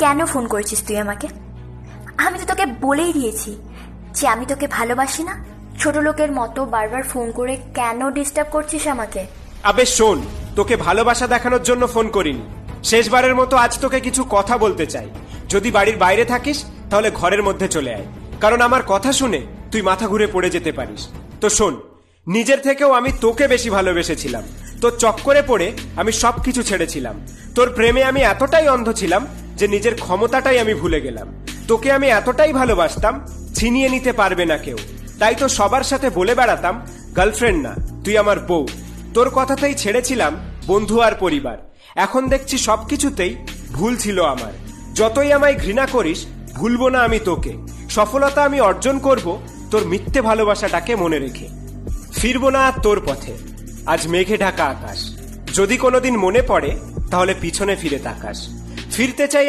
কেন ফোন করেছিস তুই আমাকে? আমি তো তোকে বলেই দিয়েছি যে আমি তোকে ভালোবাসি না। ছোট লোকের মতো বারবার ফোন করে কেন ডিস্টার্ব করছিস আমাকে? আবে শোন, তোকে ভালোবাসা দেখানোর জন্য ফোন করিনি। শেষবারের মতো আজ তোকে কিছু কথা বলতে চাই। যদি বাড়ির বাইরে থাকিস তাহলে ঘরের মধ্যে চলে আয়, কারণ আমার কথা শুনে তুই মাথা ঘুরে পড়ে যেতে পারিস। তো শোন, নিজের থেকেও আমি তোকে বেশি ভালোবেসেছিলাম। তোর চক্করে পড়ে আমি সবকিছু ছেড়েছিলাম। তোর প্রেমে আমি এতটাই অন্ধ ছিলাম যে নিজের ক্ষমতাটাই আমি ভুলে গেলাম। তোকে আমি এতটাই ভালোবাসতাম, ছিনিয়ে নিতে পারবে না কেউ। তাই তো সবার সাথে বলে বেড়াতাম গার্লফ্রেন্ড না, তুই আমার বউ। তোর কথাতেই ছেড়েছিলাম বন্ধু আর পরিবার। এখন দেখছি সবকিছুতেই ভুল ছিল আমার। যতই আমায় ঘৃণা করিস, ভুলবো না আমি তোকে। সফলতা আমি অর্জন করব তোর মিথ্যে ভালোবাসাটাকে মনে রেখে। ফিরবো না আর তোর পথে। আজ মেঘে ঢাকা আকাশ, যদি কোনোদিন মনে পড়ে তাহলে পিছনে ফিরে তাকাস। ফিরতে চাই